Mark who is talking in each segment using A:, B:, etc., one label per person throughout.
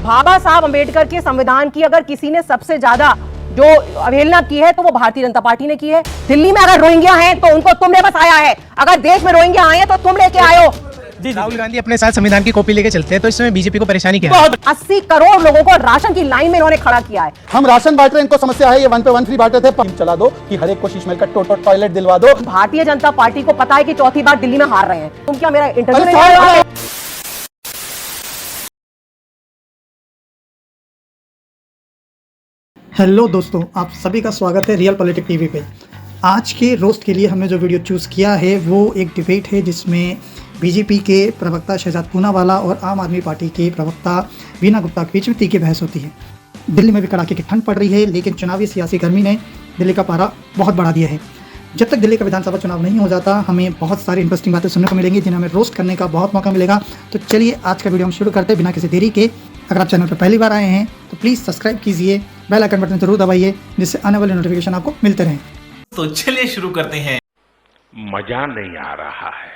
A: बाबा साहब अंबेडकर के संविधान की अगर किसी ने सबसे ज्यादा जो अवहेलना की है तो वो भारतीय जनता पार्टी ने की है। दिल्ली में अगर रोहिंग्या हैं तो उनको तुमने बस आया है, अगर देश में रोहिंग्या आए हैं तो तुम लेके आए हो।
B: राहुल गांधी अपने साथ संविधान की कॉपी लेके चलते हैं, तो इस समय बीजेपी को परेशानी क्या है?
A: 80 करोड़ लोगों को राशन की लाइन में इन्होंने खड़ा किया है।
C: हम राशन बांट रहे हैं, इनको समस्या है, ये 1 पे 1 फ्री बांटे थे, चला दो कि हर एक को शीश महल का टॉयलेट दिलवा दो।
A: भारतीय जनता पार्टी को पता है कि चौथी बार दिल्ली में हार रहे हैं। तुम क्या मेरा इंटरव्यू?
D: हेलो दोस्तों, आप सभी का स्वागत है रियल पॉलिटिक्स टीवी पे। आज के रोस्ट के लिए हमने जो वीडियो चूज़ किया है वो एक डिबेट है जिसमें बीजेपी के प्रवक्ता शहजाद पूनावाला और आम आदमी पार्टी के प्रवक्ता वीना गुप्ता के बीच में तीखी बहस होती है। दिल्ली में भी कड़ाके की ठंड पड़ रही है, लेकिन चुनावी सियासी गर्मी ने दिल्ली का पारा बहुत बढ़ा दिया है। जब तक दिल्ली का विधानसभा चुनाव नहीं हो जाता, हमें बहुत सारी इंटरेस्टिंग बातें सुनने को मिलेंगी जिन्हें हमें रोस्ट करने का बहुत मौका मिलेगा। तो चलिए आज का वीडियो हम शुरू करते हैं बिना किसी देरी के। अगर आप चैनल पर पहली बार आए हैं तो प्लीज़ सब्सक्राइब कीजिए, बेल आइकन बटन जरूर दबाइए जिससे आने वाले नोटिफिकेशन आपको मिलते रहें।
E: तो चलिए शुरू करते हैं।
F: मजा नहीं आ रहा है।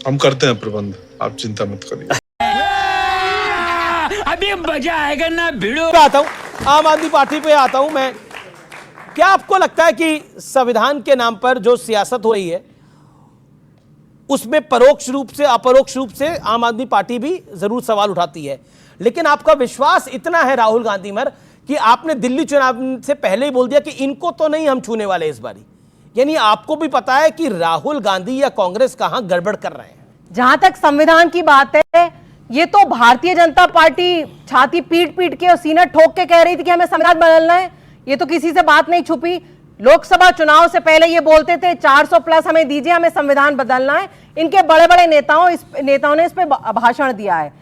F: हम करते हैं प्रबंध, आप चिंता मत करिए।
G: अभी मजा आएगा ना भिड़ो।
H: आता हूं, आम आदमी पार्टी पे आता हूं मैं। क्या आपको लगता है कि संविधान के नाम पर जो सियासत हो रही है उसमें परोक्ष रूप से अपरोक्ष रूप से आम आदमी पार्टी भी जरूर सवाल उठाती है, लेकिन आपका विश्वास इतना है राहुल गांधी पर कि आपने दिल्ली चुनाव से पहले ही बोल दिया कि इनको तो नहीं हम छूने वाले इस बारी। यानी आपको भी पता है कि राहुल गांधी या कांग्रेस कहां गड़बड़ कर रहे हैं।
A: जहां तक संविधान की बात है, ये तो भारतीय जनता पार्टी छाती पीट पीट के और सीना ठोक के कह रही थी कि हमें संविधान बदलना है। ये तो किसी से बात नहीं छुपी। लोकसभा चुनाव से पहले ये बोलते थे 400 प्लस हमें दीजिए, हमें संविधान बदलना है। इनके बड़े बड़े नेताओं ने इस पे भाषण दिया है।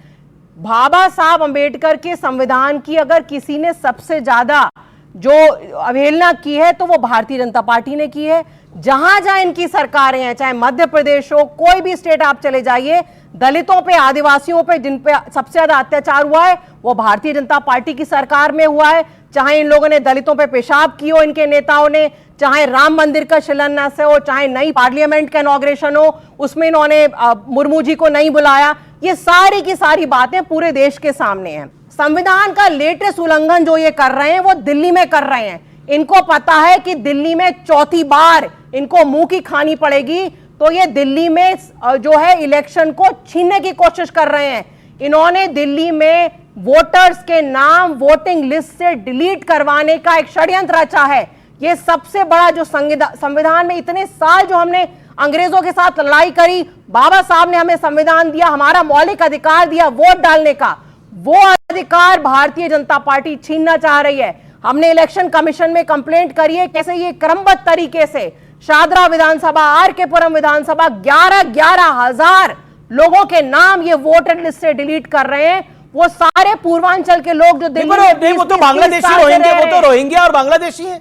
A: बाबा साहब अंबेडकर के संविधान की अगर किसी ने सबसे ज्यादा जो अवहेलना की है तो वो भारतीय जनता पार्टी ने की है। जहां जहां इनकी सरकारें हैं, चाहे मध्य प्रदेश हो, कोई भी स्टेट आप चले जाइए, दलितों पे, आदिवासियों पे जिन पे सबसे ज्यादा अत्याचार हुआ है वो भारतीय जनता पार्टी की सरकार में हुआ है। चाहे इन लोगों ने दलितों पे पेशाब की हो, इनके नेताओं ने, चाहे राम मंदिर का शिलान्यास हो, चाहे नई पार्लियामेंट का इनॉग्रेशन हो, उसमें इन्होंने मुर्मू जी को नहीं बुलाया। ये सारी की सारी बातें पूरे देश के सामने हैं। संविधान का लेटेस्ट उल्लंघन जो ये कर रहे हैं वो दिल्ली में कर रहे हैं। इनको पता है कि दिल्ली में चौथी बार इनको मुंह की खानी पड़ेगी, तो ये दिल्ली में जो है इलेक्शन को छीनने की कोशिश कर रहे हैं। इन्होंने दिल्ली में वोटर्स के नाम वोटिंग लिस्ट से डिलीट करवाने का एक षड्यंत्र रचा है। ये सबसे बड़ा जो संविधान में इतने साल जो हमने अंग्रेजों के साथ लड़ाई करी, बाबा साहब ने हमें संविधान दिया, हमारा मौलिक अधिकार दिया वोट डालने का, वो अधिकार भारतीय जनता पार्टी छीनना चाह रही है। हमने इलेक्शन कमीशन में कंप्लेंट करी है कैसे ये क्रमबद्ध तरीके से शादरा विधानसभा, आर.के.पुरम विधानसभा 11,000 लोगों के नाम ये वोटर लिस्ट से डिलीट कर रहे हैं। वो सारे पूर्वांचल के लोग जो दिल्ली में
H: वो तो बांग्लादेशी रोहिंग्या, वो तो रोहिंग्या और बांग्लादेशी हैं।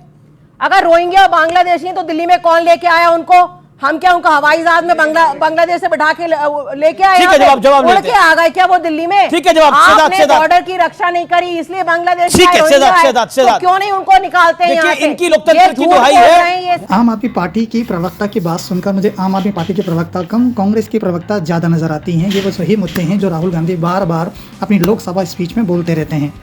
A: अगर रोहिंग्या और बांग्लादेशी हैं तो दिल्ली में कौन लेके आया उनको? हम क्या उनको हवाई जहाज में बांग्लादेश से बैठा के लेके आए?
H: ठीक है, जवाब
A: उड़ के आ गए क्या वो दिल्ली में?
H: ठीक है, जवाब।
A: आपने बॉर्डर की रक्षा नहीं करी इसलिए बांग्लादेश क्यों नहीं उनको निकालते हैं यहाँ से?
H: इनकी लोकतंत्र की दुहाई है।
D: आम आदमी पार्टी की प्रवक्ता की बात सुनकर मुझे आम आदमी पार्टी के प्रवक्ता कम कांग्रेस की प्रवक्ता ज्यादा नजर आती हैं। ये वो सही मुद्दे हैं जो राहुल गांधी बार बार अपनी लोकसभा स्पीच में बोलते रहते हैं।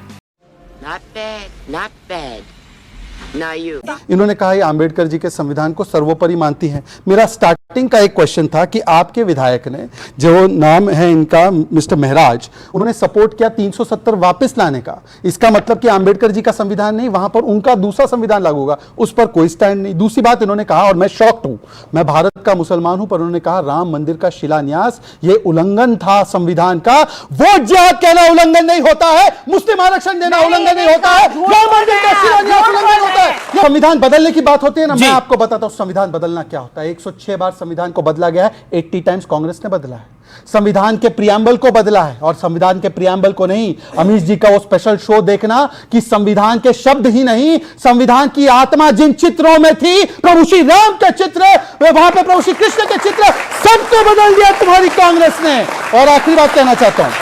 C: इन्होंने कहा ये आंबेडकर जी के संविधान को सर्वोपरि मानती हैं। मेरा स्टार्टिंग का एक क्वेश्चन था कि आपके विधायक ने, जो नाम है इनका मिस्टर महराज, उन्होंने सपोर्ट किया 370 वापस लाने का। इसका मतलब कि आंबेडकर जी का संविधान नहीं, वहां पर उनका दूसरा संविधान लागू होगा, उस पर कोई स्टैंड नहीं। दूसरी बात इन्होंने कहा, और मैं शॉक्ड हूं, मैं भारत का मुसलमान हूं, पर उन्होंने कहा राम मंदिर का शिलान्यास ये उल्लंघन था संविधान का। वोट जिहाद कहना उल्लंघन नहीं होता है, मुस्लिम आरक्षण देना उल्लंघन नहीं होता है, राम मंदिर का शिलान्यास उल्लंघन होता है। संविधान बदलने की बात होती है ना, मैं आपको बताता हूं संविधान बदलना क्या होता है। 106 बार संविधान को बदला गया है, 80 टाइम्स कांग्रेस ने बदला है। संविधान के प्रियम्बल को बदला है, और संविधान के प्रियम्बल को नहीं, अमीश जी का वो स्पेशल शो देखना कि संविधान के शब्द ही नहीं, संविधान की आत्मा जिन चित्रों में थी, प्रभु श्री राम के चित्र, वहां पे प्रभु श्री कृष्ण के चित्र, सबको बदल दिया तुम्हारी कांग्रेस ने। और आखिरी बात कहना चाहता हूं,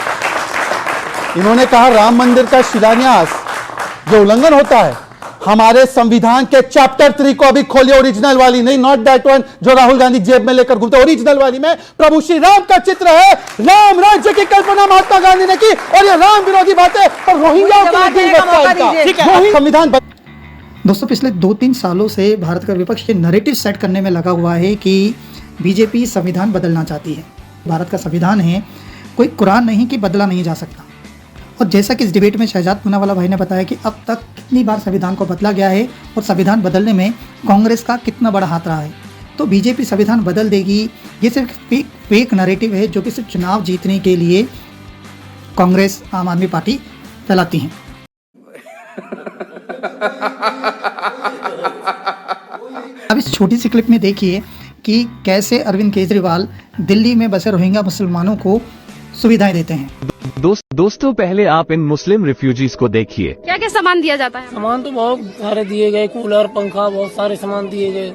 C: इन्होंने कहा राम मंदिर का शिलान्यास जो उल्लंघन होता है, हमारे संविधान के चैप्टर 3 को अभी खोलिए, ओरिजिनल वाली नहीं, नॉट दैट वन जो राहुल गांधी जेब में लेकर घूमते, ओरिजिनल वाली में प्रभु श्री राम का चित्र है। राम राज्य की कल्पना महात्मा गांधी ने की और ये राम विरोधी बातें और रोहिंग्या संविधान।
D: दोस्तों, पिछले 2-3 सालों से भारत का विपक्ष ये नैरेटिव सेट करने में लगा हुआ है कि बीजेपी संविधान बदलना चाहती है। भारत का संविधान है, कोई कुरान नहीं कि बदला नहीं जा सकता। और जैसा कि इस डिबेट में शहजाद पूनावाला भाई ने बताया कि अब तक कितनी बार संविधान को बदला गया है और संविधान बदलने में कांग्रेस का कितना बड़ा हाथ रहा है, तो बीजेपी संविधान बदल देगी, ये सिर्फ एक फेक नैरेटिव है जो कि सिर्फ चुनाव जीतने के लिए कांग्रेस आम आदमी पार्टी चलाती हैं। अब इस छोटी सी क्लिप में देखिए कि कैसे अरविंद केजरीवाल दिल्ली में बसे रोहिंग्या मुसलमानों को सुविधाएं देते हैं।
I: दोस्तों, पहले आप इन मुस्लिम रिफ्यूजीज को देखिए।
J: क्या क्या सामान दिया जाता है?
K: सामान तो बहुत सारे दिए गए, कूलर, पंखा, बहुत सारे सामान दिए गए,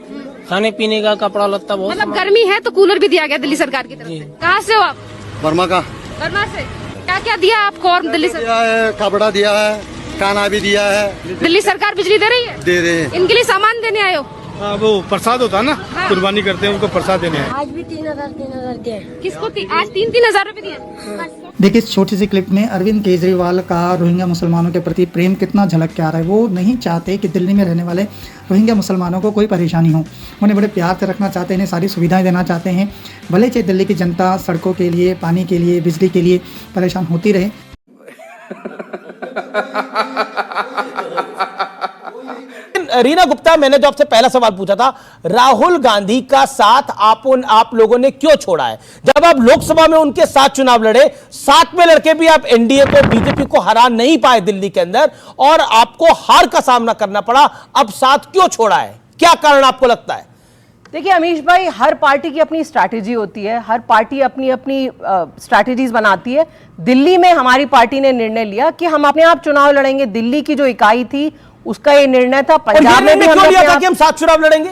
K: खाने पीने का, कपड़ा लत्ता, बहुत
J: मतलब गर्मी है तो कूलर भी दिया गया दिल्ली सरकार की तरफ से। कहाँ से हो आप?
L: बर्मा का।
J: बर्मा से। क्या क्या दिया आपको? और दिल्ली
L: दिया है, कपड़ा दिया है, खाना भी दिया है।
J: दिल्ली सरकार बिजली दे रही है?
L: दे रहे हैं।
J: इनके लिए सामान देने आए हो?
F: वो प्रसाद होता है ना, कुर्बानी करते हैं, उनको प्रसाद देने हैं।
J: आज भी 3,000 के। किसको आज 3,000 रुपए दिए?
D: देखिए, इस छोटी सी क्लिप में अरविंद केजरीवाल का रोहिंग्या मुसलमानों के प्रति प्रेम कितना झलक के आ रहा है। वो नहीं चाहते कि दिल्ली में रहने वाले रोहिंग्या मुसलमानों को कोई परेशानी हो, उन्हें बड़े प्यार से रखना चाहते हैं, इन्हें सारी सुविधाएं देना चाहते हैं। भले चाहे दिल्ली की जनता सड़कों के लिए, पानी के लिए, बिजली के लिए परेशान होती रहे।
H: रीना गुप्ता, मैंने जो आपसे पहला सवाल पूछा था, राहुल गांधी का साथ आप लोगों ने क्यों छोड़ा है? जब आप लोकसभा में उनके साथ चुनाव लड़े, साथ में लड़के भी आप एनडीए को, बीजेपी को हरा नहीं पाए दिल्ली के अंदर, और आपको हार का सामना करना पड़ा, अब साथ क्यों छोड़ा है? क्या कारण आपको लगता है?
A: देखिए अमीश भाई, हर पार्टी की अपनी स्ट्रैटेजी होती है, हर पार्टी अपनी अपनी स्ट्रैटेजीज बनाती है। दिल्ली में हमारी पार्टी ने निर्णय लिया कि हम अपने आप चुनाव लड़ेंगे। दिल्ली की जो इकाई थी उसका ये निर्णय था। पंजाब में भी
H: क्यों लिया था कि हम साथ चुनाव लड़ेंगे?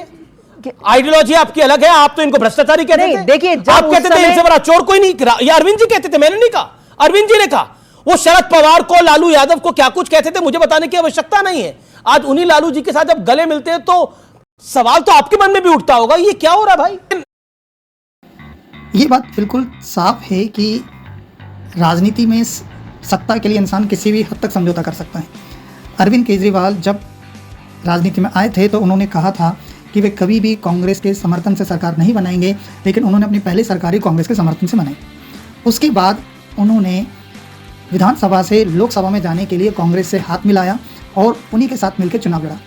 H: आइडियोलॉजी आपकी अलग है, आप तो इनको भ्रष्टाचारी कहते थे।
A: देखिए,
H: आप कहते थे इनसे बड़ा चोर कोई नहीं, ये अरविंद जी कहते थे, मैंने नहीं कहा, अरविंद जी ने कहा। वो शरद पवार को, लालू यादव को क्या कुछ कहते थे, मुझे बताने की आवश्यकता नहीं है। आज उन्हीं लालू जी के साथ जब गले मिलते हैं तो सवाल तो आपके मन में भी उठता होगा, ये क्या हो रहा है भाई?
D: ये बात बिल्कुल साफ है कि राजनीति में सत्ता के लिए इंसान किसी भी हद तक समझौता कर सकता है। अरविंद केजरीवाल जब राजनीति में आए थे तो उन्होंने कहा था कि वे कभी भी कांग्रेस के समर्थन से सरकार नहीं बनाएंगे, लेकिन उन्होंने अपनी पहली सरकार ही कांग्रेस के समर्थन से बनाई। उसके बाद उन्होंने विधानसभा से लोकसभा में जाने के लिए कांग्रेस से हाथ मिलाया और उन्हीं के साथ मिलकर चुनाव लड़ा।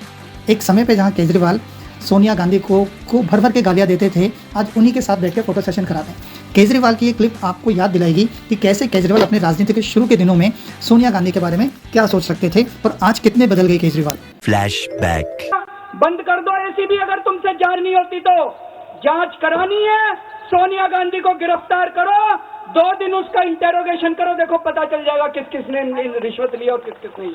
D: एक समय पे जहाँ केजरीवाल सोनिया गांधी को भर भर के गालियाँ देते थे, आज उन्हीं के साथ बैठ के फोटो सेशन कराते हैं। केजरीवाल की ये क्लिप आपको याद दिलाएगी कि कैसे केजरीवाल अपने राजनीति के शुरू के दिनों में सोनिया गांधी के बारे में क्या सोच सकते थे और आज कितने बदल गए केजरीवाल।
G: फ्लैशबैक।
K: बंद कर दो एसीबी, अगर तुमसे जांच नहीं होती तो जांच करानी है, सोनिया गांधी को गिरफ्तार करो, 2 दिन उसका इंटेरोगेशन करो, देखो पता चल जाएगा किस किसने रिश्वत लिया और किस किसने।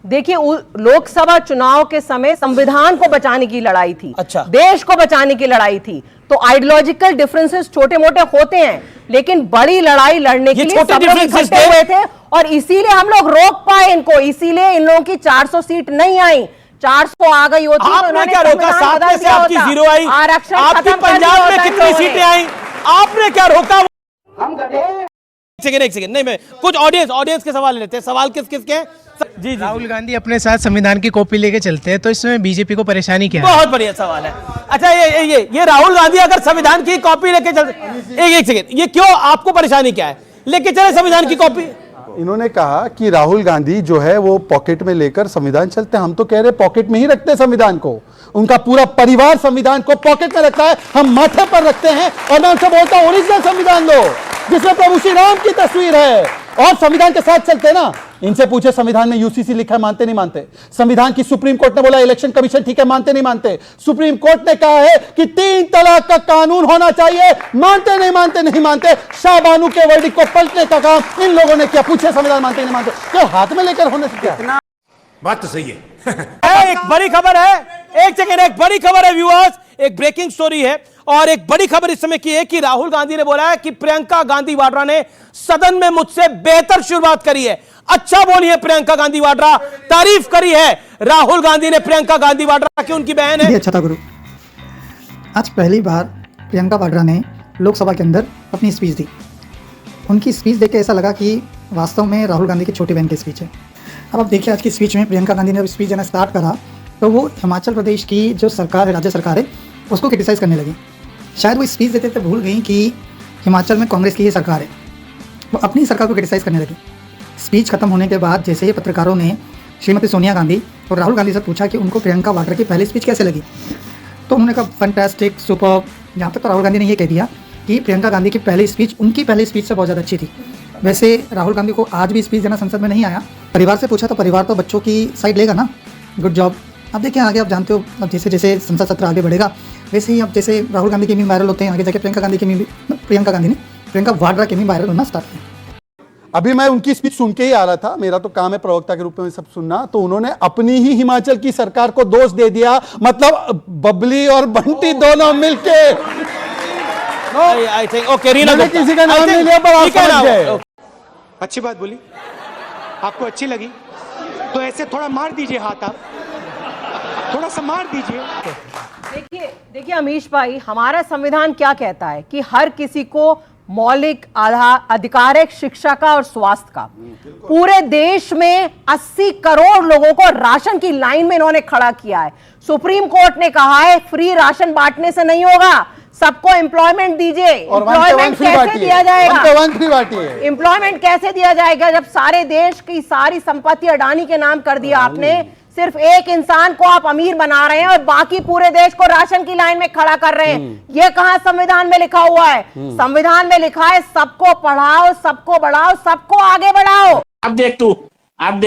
A: देखिए, लोकसभा चुनाव के समय संविधान को बचाने की लड़ाई थी।
H: अच्छा।
A: देश को बचाने की लड़ाई थी। तो आइडियोलॉजिकल डिफरेंसेस छोटे मोटे होते हैं, लेकिन बड़ी लड़ाई लड़ने के लिए सब लोग इकट्ठे हुए थे और इसीलिए हम लोग रोक पाए इनको। इसीलिए इन लोगों की 400 सीट नहीं आई, 400 आ गई होती।
H: आपने क्या रोका? 7 में से आपकी 0 आई।
A: आरक्षण
H: आपकी पंजाब में कितनी सीटें आई? आपने क्या रोका? एक सेकंड नहीं, मैं कुछ ऑडियंस के सवाल लेते हैं। सवाल किसके हैं? जी,
B: राहुल गांधी अपने साथ संविधान की कॉपी लेके चलते हैं, तो इसमें बीजेपी को परेशानी क्या है?
H: बहुत बढ़िया सवाल है। अच्छा, ये राहुल गांधी अगर संविधान की कॉपी लेके चलते, एक सेकंड, ये क्यों, आपको परेशानी क्या है? लेके चले संविधान की कॉपी।
C: इन्होंने कहा कि राहुल गांधी जो है वो पॉकेट में लेकर संविधान चलते हैं। हम तो कह रहे पॉकेट में ही रखते हैं संविधान को, उनका पूरा परिवार संविधान को पॉकेट में रखता है, हम माथे पर रखते हैं। और मैं उनसे बोलता हूं ओरिजिनल संविधान लो, जिसमें प्रभु श्री राम की तस्वीर है, और संविधान के साथ चलते हैं ना। इनसे पूछे संविधान में यूसीसी लिखा है, मानते नहीं मानते? संविधान की सुप्रीम कोर्ट ने बोला इलेक्शन कमीशन ठीक है, मानते नहीं मानते? सुप्रीम कोर्ट ने कहा है कि 3 तलाक का कानून होना चाहिए, मानते नहीं मानते? नहीं मानते। शाहबानू के वर्डिक्ट को पलटने का काम इन लोगों ने किया। पूछे संविधान मानते नहीं मानते? तो हाथ में लेकर होने से क्या?
F: बात तो सही है।
H: एक बड़ी खबर है, एक सेकेंड, एक बड़ी खबर है व्यूअर्स, एक ब्रेकिंग स्टोरी है और एक बड़ी खबर इस समय की है कि राहुल गांधी ने बोला है कि प्रियंका गांधी वाड्रा ने सदन में मुझसे बेहतर शुरुआत करी है। अच्छा बोली है प्रियंका गांधी वाड्रा, तारीफ करी है राहुल गांधी ने प्रियंका गांधी वाड्रा की, उनकी बहन है।
D: अच्छा था गुरु, आज पहली बार प्रियंका वाड्रा ने लोकसभा के अंदर अपनी स्पीच दी। उनकी स्पीच देख के ऐसा लगा कि वास्तव में राहुल गांधी की छोटी बहन की स्पीच है। अब आप देखिए आज की स्पीच में प्रियंका गांधी ने जब स्पीच देना स्टार्ट करा तो वो हिमाचल प्रदेश की जो सरकार है, राज्य सरकार है, उसको क्रिटिसाइज़ करने लगी। शायद वो स्पीच देते थे भूल गई कि हिमाचल में कांग्रेस की ही सरकार है, वो अपनी सरकार को क्रिटिसाइज़ करने लगी। स्पीच खत्म होने के बाद जैसे ही पत्रकारों ने श्रीमती सोनिया गांधी और राहुल गांधी से पूछा कि उनको प्रियंका वाड्रा की पहली स्पीच कैसे लगी, तो उन्होंने कहा फैंटास्टिक, सुपर। यहाँ तक तो राहुल गांधी ने ये कह दिया कि प्रियंका गांधी की पहली स्पीच उनकी पहली स्पीच से बहुत ज़्यादा अच्छी थी। वैसे राहुल गांधी को आज भी स्पीच देना संसद में नहीं आया। परिवार से पूछा तो परिवार तो बच्चों की साइड लेगा ना, गुड जॉब। अब देखिए आगे, आप जानते हो अब जैसे जैसे संसद सत्र आगे बढ़ेगा वैसे ही अब जैसे राहुल गांधी के मीम वायरल होते हैं, आगे जाके प्रियंका वाड्रा के मीम वायरल होना स्टार्ट है।
C: अभी मैं उनकी स्पीच सुन के ही आ रहा था, मेरा तो काम है प्रवक्ता के रूप में सब सुनना, तो उन्होंने अपनी ही हिमाचल की सरकार को दोष दे दिया। मतलब बबली और बंटी दोनों मिलके
H: आई थिंक ओके रीना
C: मैंने किसी का नाम नहीं लिया पर आप समझ गए।
B: अच्छी बात बोली, आपको अच्छी लगी तो ऐसे थोड़ा मार दीजिए हाथ, आप थोड़ा सा मार दीजिए।
A: देखिए अमीश भाई, हमारा संविधान क्या कहता है कि हर किसी को मौलिक अधिकार है शिक्षा का और स्वास्थ्य का। पूरे देश में 80 करोड़ लोगों को राशन की लाइन में इन्होंने खड़ा किया है। सुप्रीम कोर्ट ने कहा है फ्री राशन बांटने से नहीं होगा, सबको एम्प्लॉयमेंट दीजिए। एम्प्लॉयमेंट कैसे दिया जाएगा? एम्प्लॉयमेंट कैसे दिया जाएगा जब सारे देश की सारी संपत्ति अडानी के नाम कर दिया आपने? सिर्फ एक इंसान को आप अमीर बना रहे हैं और बाकी पूरे देश को राशन की लाइन में खड़ा कर रहे हैं। ये कहां संविधान में लिखा हुआ है? संविधान में लिखा है सबको पढ़ाओ, सबको बढ़ाओ, सबको आगे बढ़ाओ।
G: अब देख तू अब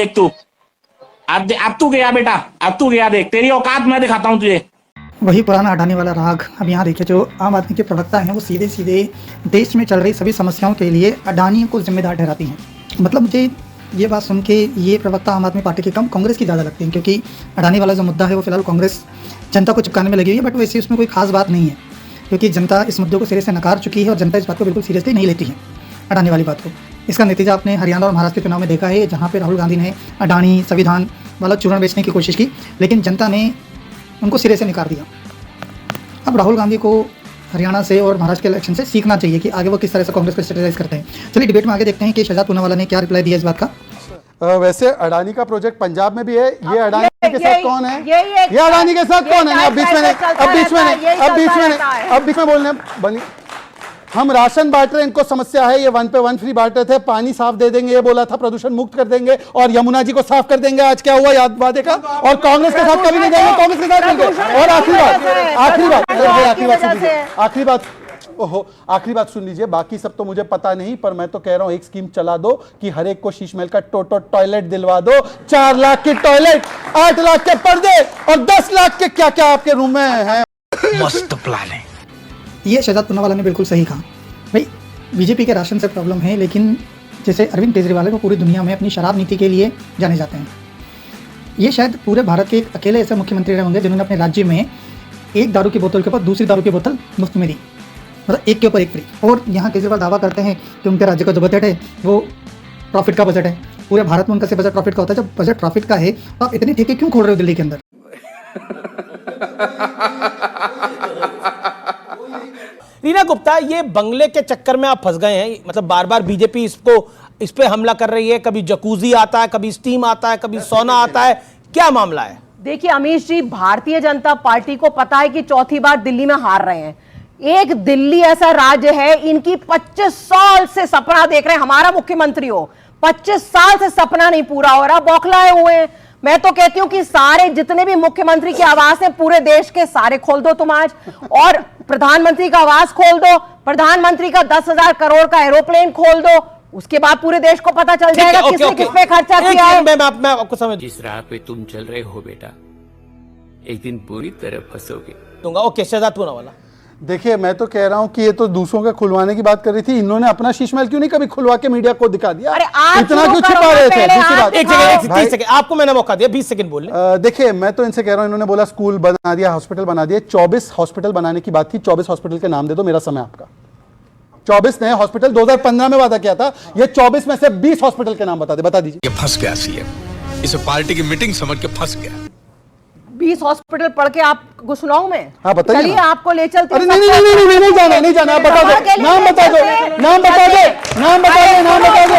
G: तू गया बेटा, अब तू गया, देख तेरी औकात मैं दिखाता हूं तुझे।
D: वही पुराना अडानी वाला राग। अब यहाँ देखिए जो आम आदमी के प्रवक्ता हैं वो सीधे सीधे देश में चल रही सभी समस्याओं के लिए अडानी को जिम्मेदार ठहराती हैं। मतलब मुझे ये बात सुन के ये प्रवक्ता आम आदमी पार्टी की कम कांग्रेस की ज़्यादा लगती है, क्योंकि अडानी वाला जो मुद्दा है वो फिलहाल कांग्रेस जनता को चिपकाने में लगी हुई है। बट वैसे उसमें कोई खास बात नहीं है, क्योंकि जनता इस मुद्दे को सिरे से नकार चुकी है और जनता इस बात को बिल्कुल सीरियसली नहीं लेती है, अडानी वाली बात को। इसका नतीजा आपने हरियाणा और महाराष्ट्र के चुनाव में देखा है, जहाँ पर राहुल गांधी ने अडानी संविधान वाला चूर्ण बेचने की कोशिश की, लेकिन जनता ने उनको सिरे से नकार दिया। अब राहुल गांधी को हरियाणा से और महाराष्ट्र के इलेक्शन से सीखना चाहिए कि आगे वो किस तरह से कांग्रेस को स्ट्रेटेजाइज करते हैं। चलिए डिबेट में आगे देखते हैं कि शहजाद पूनावाला ने क्या रिप्लाई दिया इस बात का।
C: वैसे अडानी का प्रोजेक्ट पंजाब में भी है। ये अडानी के साथ कौन है? ये अडानी के साथ कौन है? अब बीच में बोलने बनी। हम राशन बांट रहे हैं, इनको समस्या है, ये 1 पे 1 फ्री बांट रहे थे, पानी साफ दे देंगे ये बोला था, प्रदूषण मुक्त कर देंगे और यमुना जी को साफ कर देंगे। आज क्या हुआ याद वादे का? और कांग्रेस के साथ कभी नहीं जाएंगे, कांग्रेस के साथ मिलकर। और आखिरी बात सुन लीजिए, बाकी सब तो मुझे पता नहीं, पर मैं तो कह रहा हूं एक स्कीम चला दो कि हर एक को शीश महल का टॉयलेट दिलवा दो। 4 लाख के टॉयलेट, 8 लाख के पर्दे और 10 लाख के क्या क्या आपके रूम में है।
G: मस्त प्लान है।
D: ये शहजाद पूनावाला ने बिल्कुल सही कहा। भाई बीजेपी के राशन से प्रॉब्लम है, लेकिन जैसे अरविंद केजरीवाल है वो पूरी दुनिया में अपनी शराब नीति के लिए जाने जाते हैं। ये शायद पूरे भारत के अकेले ऐसे मुख्यमंत्री रहे होंगे जिन्होंने अपने राज्य में एक दारू की बोतल के ऊपर दूसरी दारू की बोतल मुफ्त में दी, मतलब एक के ऊपर एक फ्री। और यहाँ केजरीवाल दावा करते हैं कि उनके राज्य का जो बजट है वो प्रॉफिट का बजट है। पूरे भारत में उनका से बजट प्रॉफिट का होता है। जब बजट प्रॉफिट का है तो आप इतने ठेके क्यों खोल रहे हो दिल्ली के अंदर?
H: रीना गुप्ता, ये बंगले के चक्कर में आप फंस गए हैं। मतलब बार बार बीजेपी इस पे हमला कर रही है, कभी जकूजी आता है, कभी स्टीम आता है, कभी सोना आता है, क्या मामला है?
A: देखिए अमीश जी, भारतीय जनता पार्टी को पता है कि चौथी बार दिल्ली में हार रहे हैं। एक दिल्ली ऐसा राज्य है, इनकी 25 साल से सपना देख रहे हैं हमारा मुख्यमंत्री हो, 25 साल से सपना नहीं पूरा हो रहा, बौखलाए हुए हैं। मैं तो कहती हूं कि सारे जितने भी मुख्यमंत्री के आवास हैं पूरे देश के सारे खोल दो तुम आज, और प्रधानमंत्री का आवास खोल दो, प्रधानमंत्री का 10,000 करोड़ का एरोप्लेन खोल दो, उसके बाद पूरे देश को पता चल जाएगा किसने किस पे खर्चा किया है।
H: मैं आपको समझ
G: जिस राह पे तुम चल रहे हो बेटा, एक दिन पूरी तरह फंसोगे।
H: दूंगा। ओके, शहजाद पूनावाला।
C: देखिए मैं तो कह रहा हूं कि ये तो दूसरों का खुलवाने की बात कर रही थी, इन्होंने अपना शीश महल क्यों नहीं कभी खुलवा के मीडिया को दिखा दिया?
A: अरे आप
C: इतना
A: शुरू
C: क्यों
A: करो
C: छिपा
A: ना,
C: रहे थे?
A: पहले
C: दूसरी
A: आप
C: बात,
H: एक जगह
C: भाई,
H: 30 सेकंड आपको मैंने मौका दिया, 20 सेकंड बोल ले।
C: देखिए मैं तो इनसे कह रहा हूं, इन्होंने बोला स्कूल बना दिया, हॉस्पिटल बना दिया। 24 हॉस्पिटल बनाने की बात थी, 24 हॉस्पिटल के नाम दे दो, मेरा समय आपका। 24 नए हॉस्पिटल 2015 में वादा किया था, ये 24 में से 20 हॉस्पिटल के नाम बता दीजिए।
M: फंस गया सीएम, इसे पार्टी की मीटिंग समझ के फंस गया।
A: 20 हॉस्पिटल पढ़ के आपको सुनाऊं मैं?
C: हाँ बताइए।
A: चलिए आपको ले चलती
C: अरे नहीं जाना, नहीं जाना। आप बता दो, नाम बता दो, नाम बता दो, नाम बता दो, नाम बता दो,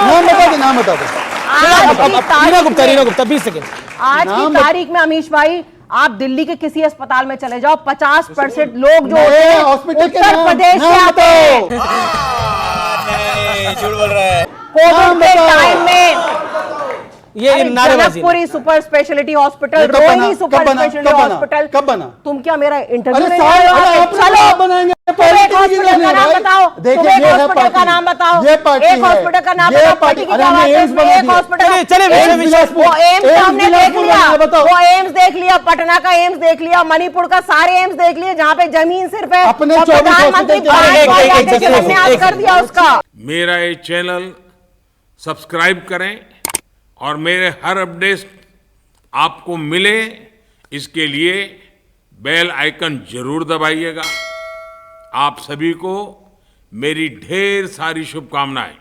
C: नाम बता दो, नाम बता दो।
H: रीना गुप्ता 20 सेकंड।
A: आज की तारीख में अमीश भाई, आप दिल्ली के किसी अस्पताल में चले जाओ, 50% लोग जो होते हैं उत्तर प्रदेश से आते हैं।
H: झूठ बोल रहा है।
A: कोविड के टाइम में
H: ये नारेबाजी।
A: Janakpuri super speciality hospital, Rohini super speciality hospital
C: कब बना?
A: तुम क्या मेरा इंटरव्यू
C: अरे
A: नहीं ले रहे हो?
C: चलो बनाएंगे।
A: एक हॉस्पिटल का नाम बताओ,
C: देखिए ये है
A: हॉस्पिटल का नाम बताओ,
C: ये पार्टी
A: एक हॉस्पिटल का नाम बताओ, पार्टी की क्या बात है इसमें? एक हॉस्पिटल, वो एम्स हमने देख लिया, वो एम्स देख लिया, पटना का एम्स देख लिया, मणिपुर का सारे एम्स देख लिए, जहाँ पे जमीन सिर्फ है,
C: अपने
A: प्रधानमंत्री कर दिया उसका।
F: मेरा ये चैनल सब्सक्राइब करें और मेरे हर अपडेट आपको मिले, इसके लिए बेल आइकन जरूर दबाइएगा। आप सभी को मेरी ढेर सारी शुभकामनाएं।